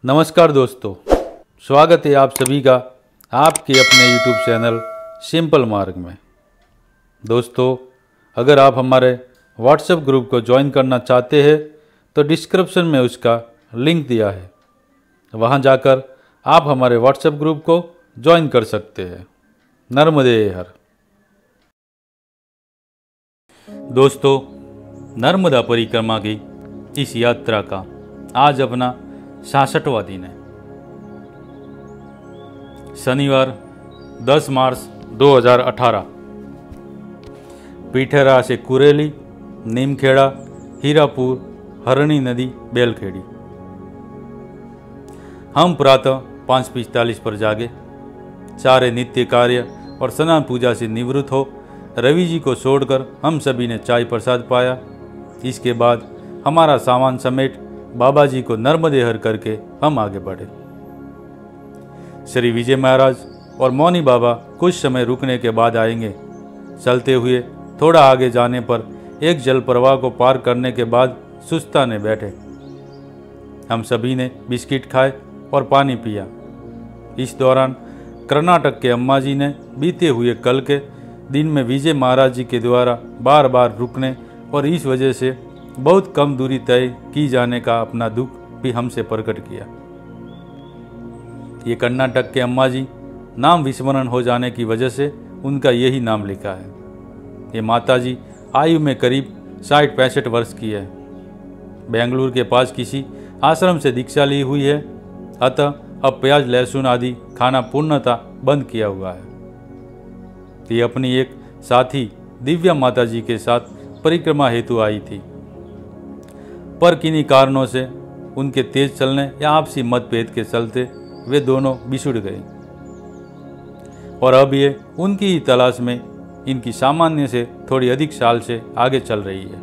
नमस्कार दोस्तों, स्वागत है आप सभी का आपके अपने YouTube चैनल सिंपल मार्ग में। दोस्तों, अगर आप हमारे WhatsApp ग्रुप को ज्वाइन करना चाहते हैं तो डिस्क्रिप्शन में उसका लिंक दिया है, वहां जाकर आप हमारे WhatsApp ग्रुप को ज्वाइन कर सकते हैं। नर्मदे हर। दोस्तों, नर्मदा परिक्रमा की इस यात्रा का आज अपना 66वां दिन है। शनिवार 10 मार्च 2018 पीठेरा से कुरेली, नीमखेड़ा, हीरापुर, हरणी नदी, बेलखेड़ी। हम प्रातः 5:45 पर जागे, सारे नित्य कार्य और स्नान पूजा से निवृत्त हो रवि जी को छोड़कर हम सभी ने चाय प्रसाद पाया। इसके बाद हमारा सामान समेट बाबा जी को नर्मदेहर करके हम आगे बढ़े। श्री विजय महाराज और मौनी बाबा कुछ समय रुकने के बाद आएंगे। चलते हुए थोड़ा आगे जाने पर एक जल प्रवाह को पार करने के बाद सुस्ताने बैठे। हम सभी ने बिस्किट खाए और पानी पिया। इस दौरान कर्नाटक के अम्मा जी ने बीते हुए कल के दिन में विजय महाराज जी के द्वारा बार बार रुकने और इस वजह से बहुत कम दूरी तय की जाने का अपना दुख भी हमसे प्रकट किया। ये कर्नाटक के अम्मा जी नाम विस्मरण हो जाने की वजह से उनका यही नाम लिखा है। ये माता जी आयु में करीब 60-65 वर्ष की है। बेंगलुरु के पास किसी आश्रम से दीक्षा ली हुई है, अतः अब प्याज लहसुन आदि खाना पूर्णतः बंद किया हुआ है। ये अपनी एक साथी दिव्या माता जी के साथ परिक्रमा हेतु आई थी, पर किन्हीं कारणों से उनके तेज चलने या आपसी मतभेद के चलते वे दोनों बिछुड़ गए और अब ये उनकी ही तलाश में इनकी सामान्य से थोड़ी अधिक साल से आगे चल रही है।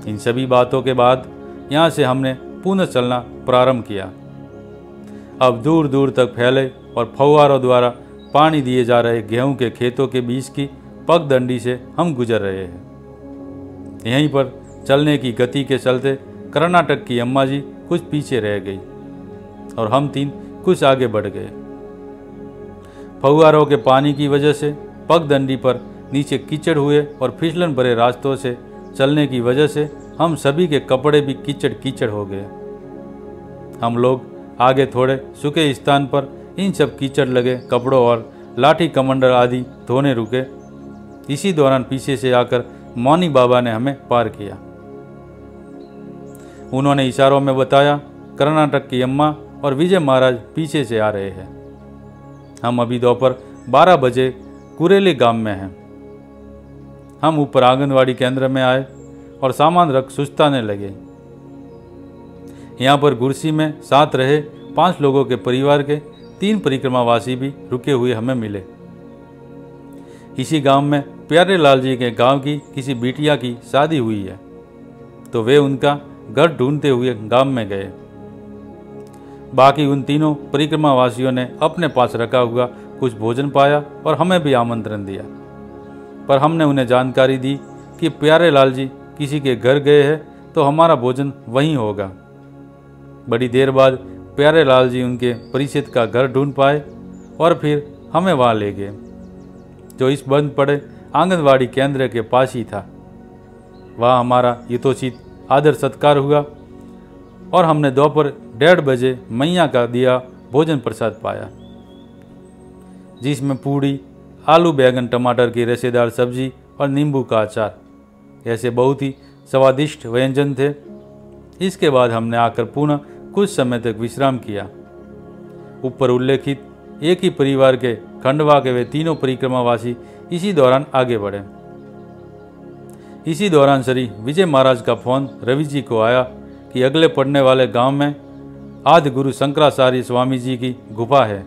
इन सभी बातों के बाद यहाँ से हमने पुनः चलना प्रारंभ किया। अब दूर दूर तक फैले और फव्वारों द्वारा पानी दिए जा रहे गेहूं के खेतों के बीच की पगडंडी से हम गुजर रहे हैं। यहीं पर चलने की गति के चलते कर्नाटक की अम्मा जी कुछ पीछे रह गई और हम तीन कुछ आगे बढ़ गए। फव्वारों के पानी की वजह से पगडंडी पर नीचे कीचड़ हुए और फिसलन भरे रास्तों से चलने की वजह से हम सभी के कपड़े भी कीचड़ कीचड़ हो गए। हम लोग आगे थोड़े सूखे स्थान पर इन सब कीचड़ लगे कपड़ों और लाठी कमंडल आदि धोने रुके। इसी दौरान पीछे से आकर मौनी बाबा ने हमें पार किया। उन्होंने इशारों में बताया कर्नाटक की अम्मा और विजय महाराज पीछे से आ रहे हैं। हम अभी दोपहर 12 बजे कुरेली गांव में हैं। हम ऊपर आंगनवाड़ी केंद्र में आए और सामान रख सुस्ताने लगे। यहाँ पर गुरसी में साथ रहे 5 लोगों के परिवार के 3 परिक्रमावासी भी रुके हुए हमें मिले। इसी गांव में प्यारे लाल जी के गांव की किसी बिटिया की शादी हुई है, तो वे उनका घर ढूंढते हुए गांव में गए। बाकी उन तीनों परिक्रमावासियों ने अपने पास रखा हुआ कुछ भोजन पाया और हमें भी आमंत्रण दिया, पर हमने उन्हें जानकारी दी कि प्यारे लाल जी किसी के घर गए हैं तो हमारा भोजन वहीं होगा। बड़ी देर बाद प्यारे लाल जी उनके परिचित का घर ढूंढ पाए और फिर हमें वहाँ ले गए, जो इस बंद पड़े आंगनवाड़ी केंद्र के पास ही था। वहाँ हमारा यथोचित आदर सत्कार हुआ और हमने दोपहर 1:30 बजे मैया का दिया भोजन प्रसाद पाया, जिसमें पूड़ी, आलू बैंगन टमाटर की रेशेदार सब्जी और नींबू का अचार, ऐसे बहुत ही स्वादिष्ट व्यंजन थे। इसके बाद हमने आकर पुनः कुछ समय तक विश्राम किया। ऊपर उल्लेखित एक ही परिवार के खंडवा के वे तीनों परिक्रमावासी इसी दौरान आगे बढ़े। इसी दौरान श्री विजय महाराज का फोन रवि जी को आया कि अगले पड़ने वाले गांव में आदि गुरु शंकराचार्य स्वामी जी की गुफा है,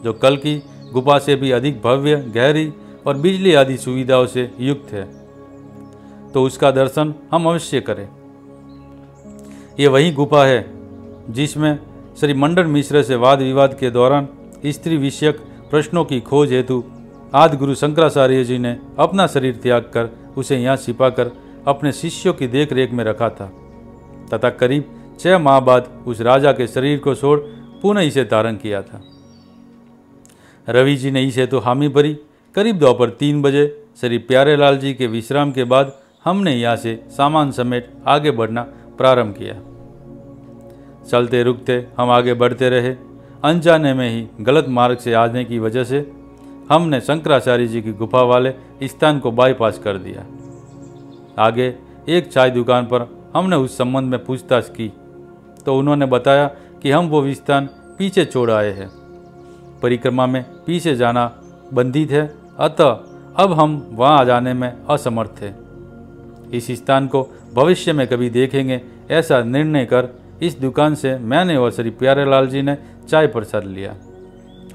जो कल की गुफा से भी अधिक भव्य, गहरी और बिजली आदि सुविधाओं से युक्त है, तो उसका दर्शन हम अवश्य करें। ये वही गुफा है जिसमें श्री मंडन मिश्र से वाद विवाद के दौरान स्त्री विषयक प्रश्नों की खोज हेतु आदि गुरु शंकराचार्य जी ने अपना शरीर त्याग कर उसे यहाँ छिपाकर अपने शिष्यों की देखरेख में रखा था, तथा करीब 6 माह बाद उस राजा के शरीर को छोड़ पुनः इसे धारण किया था। रवि जी ने इसे तो हामी भरी। करीब दोपहर 3 बजे श्री प्यारेलाल जी के विश्राम के बाद हमने यहाँ से सामान समेट आगे बढ़ना प्रारंभ किया। चलते रुकते हम आगे बढ़ते रहे। अनजाने में ही गलत मार्ग से आने की वजह से हमने शंकराचार्य जी की गुफा वाले स्थान को बाईपास कर दिया। आगे एक चाय दुकान पर हमने उस संबंध में पूछताछ की तो उन्होंने बताया कि हम वो स्थान पीछे छोड़ आए हैं। परिक्रमा में पीछे जाना बंधित है, अतः अब हम वहाँ जाने में असमर्थ थे। इस स्थान को भविष्य में कभी देखेंगे, ऐसा निर्णय कर इस दुकान से मैंने और श्री प्यारेलाल जी ने चाय प्रसाद लिया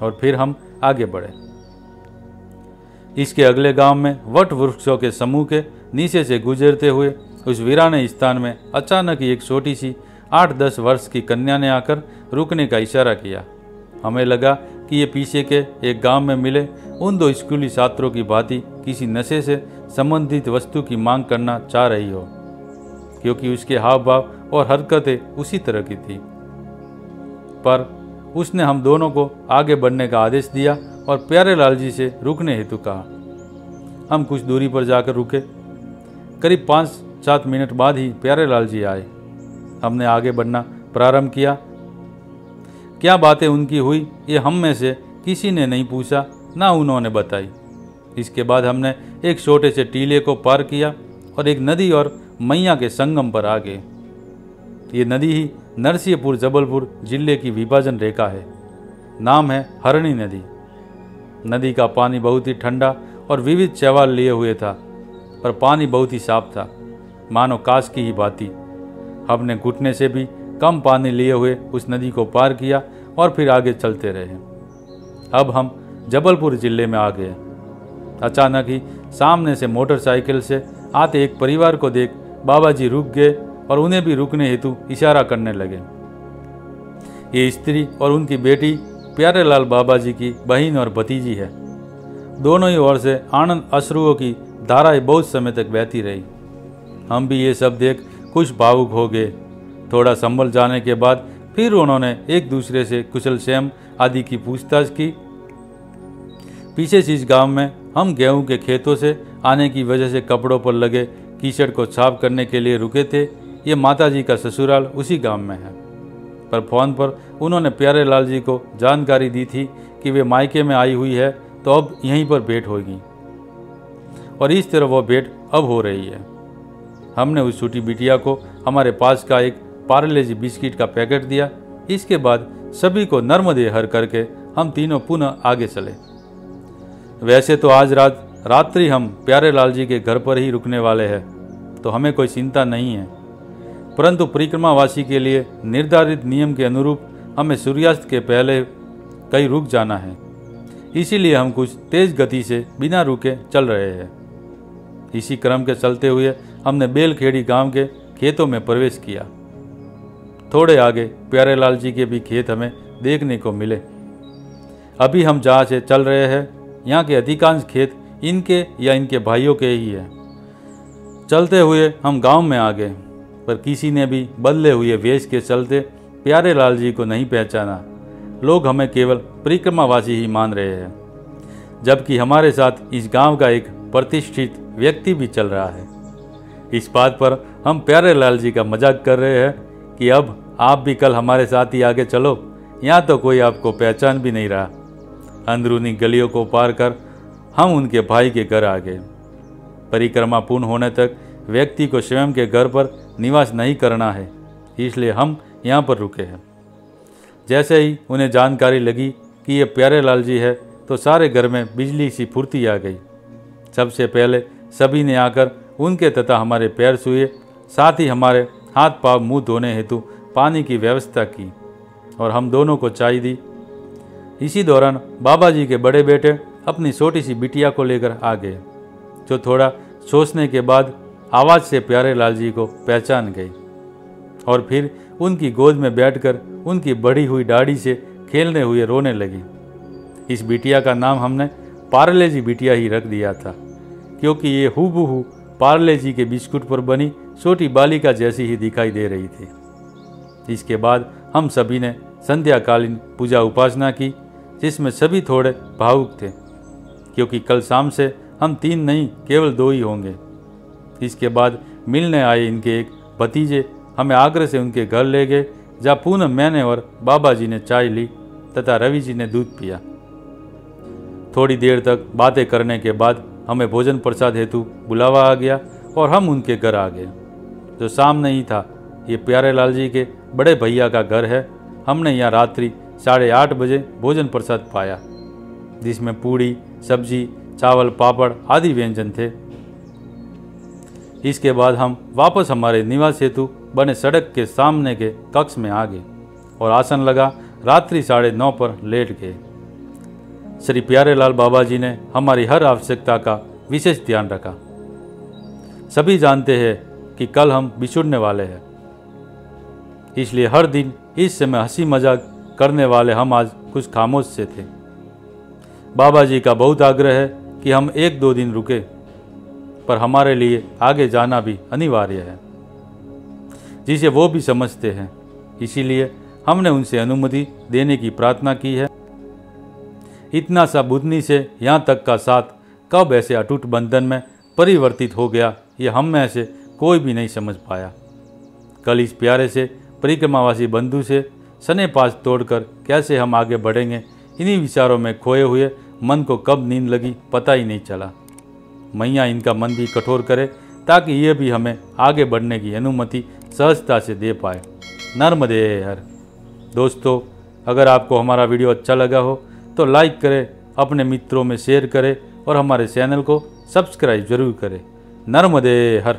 और फिर हम आगे बढ़े। इसके अगले गांव में वट वृक्षों के समूह के नीचे से गुजरते हुए उस वीराने स्थान में अचानक ही एक छोटी सी 8-10 वर्ष की कन्या ने आकर रुकने का इशारा किया। हमें लगा कि ये पीछे के एक गांव में मिले उन 2 स्कूली छात्रों की भांति किसी नशे से संबंधित वस्तु की मांग करना चाह रही हो, क्योंकि उसके हाव भाव और हरकतें उसी तरह की थी। पर उसने हम दोनों को आगे बढ़ने का आदेश दिया और प्यारेलाल जी से रुकने हेतु कहा। हम कुछ दूरी पर जाकर रुके। करीब 5-7 मिनट बाद ही प्यारेलाल जी आए। हमने आगे बढ़ना प्रारंभ किया। क्या बातें उनकी हुई ये हम में से किसी ने नहीं पूछा, ना उन्होंने बताई। इसके बाद हमने एक छोटे से टीले को पार किया और एक नदी और मैया के संगम पर आ गए। ये नदी ही नरसिंहपुर जबलपुर जिले की विभाजन रेखा है। नाम है हरणी नदी। नदी का पानी बहुत ही ठंडा और विविध चैवाल लिए हुए था, पर पानी बहुत ही साफ था, मानो कांच की ही भांति। हमने घुटने से भी कम पानी लिए हुए उस नदी को पार किया और फिर आगे चलते रहे। अब हम जबलपुर जिले में आ गए। अचानक ही सामने से मोटरसाइकिल से आते एक परिवार को देख बाबा जी रुक गए और उन्हें भी रुकने हेतु इशारा करने लगे। ये स्त्री और उनकी बेटी प्यारेलाल बाबा जी की बहन और भतीजी है। दोनों ही ओर से आनंद अश्रुओं की धाराएं बहुत समय तक बहती रही। हम भी ये सब देख कुछ भावुक हो गए। थोड़ा संभल जाने के बाद फिर उन्होंने एक दूसरे से कुशल क्षेम आदि की पूछताछ की। पीछे जिस गांव में हम गेहूं के खेतों से आने की वजह से कपड़ों पर लगे कीचड़ को साफ करने के लिए रुके थे, ये माताजी का ससुराल उसी गांव में है। पर फोन पर उन्होंने प्यारेलाल जी को जानकारी दी थी कि वे मायके में आई हुई है, तो अब यहीं पर भेंट होगी। और इस तरह वो भेंट अब हो रही है। हमने उस छोटी बिटिया को हमारे पास का एक पार्ले जी बिस्किट का पैकेट दिया। इसके बाद सभी को नर्मदे हर करके हम तीनों पुनः आगे चले। वैसे तो आज रात्रि हम प्यारेलाल जी के घर पर ही रुकने वाले हैं, तो हमें कोई चिंता नहीं है, परंतु परिक्रमावासी के लिए निर्धारित नियम के अनुरूप हमें सूर्यास्त के पहले कहीं रुक जाना है। इसीलिए हम कुछ तेज गति से बिना रुके चल रहे हैं। इसी क्रम के चलते हुए हमने बेलखेड़ी गांव के खेतों में प्रवेश किया। थोड़े आगे प्यारेलाल जी के भी खेत हमें देखने को मिले। अभी हम जहाँ से चल रहे हैं, यहाँ के अधिकांश खेत इनके या इनके भाइयों के ही है। चलते हुए हम गांव में आ गए, पर किसी ने भी बदले हुए वेश के चलते प्यारेलाल जी को नहीं पहचाना। लोग हमें केवल परिक्रमावासी ही मान रहे हैं, जबकि हमारे साथ इस गांव का एक प्रतिष्ठित व्यक्ति भी चल रहा है। इस बात पर हम प्यारेलाल जी का मजाक कर रहे हैं कि अब आप भी कल हमारे साथ ही आगे चलो, यहाँ तो कोई आपको पहचान भी नहीं रहा। अंदरूनी गलियों को पार कर हम उनके भाई के घर आ गए। परिक्रमा पूर्ण होने तक व्यक्ति को स्वयं के घर पर निवास नहीं करना है, इसलिए हम यहाँ पर रुके हैं। जैसे ही उन्हें जानकारी लगी कि ये प्यारेलाल जी है, तो सारे घर में बिजली सी फुर्ती आ गई। सबसे पहले सभी ने आकर उनके तथा हमारे पैर छुए, साथ ही हमारे हाथ पांव मुंह धोने हेतु पानी की व्यवस्था की और हम दोनों को चाय दी। इसी दौरान बाबा जी के बड़े बेटे अपनी छोटी सी बिटिया को लेकर आ गए, जो थोड़ा सोचने के बाद आवाज़ से प्यारेलाल जी को पहचान गई और फिर उनकी गोद में बैठकर उनकी बढ़ी हुई दाढ़ी से खेलने हुए रोने लगी। इस बिटिया का नाम हमने पार्ले जी बिटिया ही रख दिया था, क्योंकि ये हूबहू पार्ले जी के बिस्कुट पर बनी छोटी बालिका जैसी ही दिखाई दे रही थी। इसके बाद हम सभी ने संध्याकालीन पूजा उपासना की, जिसमें सभी थोड़े भावुक थे, क्योंकि कल शाम से हम 3 नहीं केवल 2 ही होंगे। इसके बाद मिलने आए इनके एक भतीजे हमें आग्रह से उनके घर ले गए, जहाँ पूनम मैंने और बाबा जी ने चाय ली तथा रवि जी ने दूध पिया। थोड़ी देर तक बातें करने के बाद हमें भोजन प्रसाद हेतु बुलावा आ गया और हम उनके घर आ गए। जो सामने ही था, ये प्यारेलाल जी के बड़े भैया का घर है। हमने यहाँ रात्रि 8:30 बजे भोजन प्रसाद पाया, जिसमें पूड़ी, सब्जी, चावल, पापड़ आदि व्यंजन थे। इसके बाद हम वापस हमारे निवास हेतु बने सड़क के सामने के कक्ष में आ गए और आसन लगा रात्रि 9:30 पर लेट गए। श्री प्यारेलाल बाबा जी ने हमारी हर आवश्यकता का विशेष ध्यान रखा। सभी जानते हैं कि कल हम बिछुड़ने वाले हैं, इसलिए हर दिन इस समय हंसी मजाक करने वाले हम आज कुछ खामोश से थे। बाबा जी का बहुत आग्रह है कि हम 1-2 दिन रुके, पर हमारे लिए आगे जाना भी अनिवार्य है, जिसे वो भी समझते हैं। इसीलिए हमने उनसे अनुमति देने की प्रार्थना की है। इतना सा बुधनी से यहाँ तक का साथ कब ऐसे अटूट बंधन में परिवर्तित हो गया, ये हम में से कोई भी नहीं समझ पाया। कल इस प्यारे से परिक्रमावासी बंधु से सने पास तोड़कर कैसे हम आगे बढ़ेंगे, इन्हीं विचारों में खोए हुए मन को कब नींद लगी पता ही नहीं चला। मैया इनका मन भी कठोर करे, ताकि ये भी हमें आगे बढ़ने की अनुमति सहजता से दे पाए। नर्मदे हर। दोस्तों, अगर आपको हमारा वीडियो अच्छा लगा हो तो लाइक करें, अपने मित्रों में शेयर करें और हमारे चैनल को सब्सक्राइब जरूर करें। नर्मदे हर।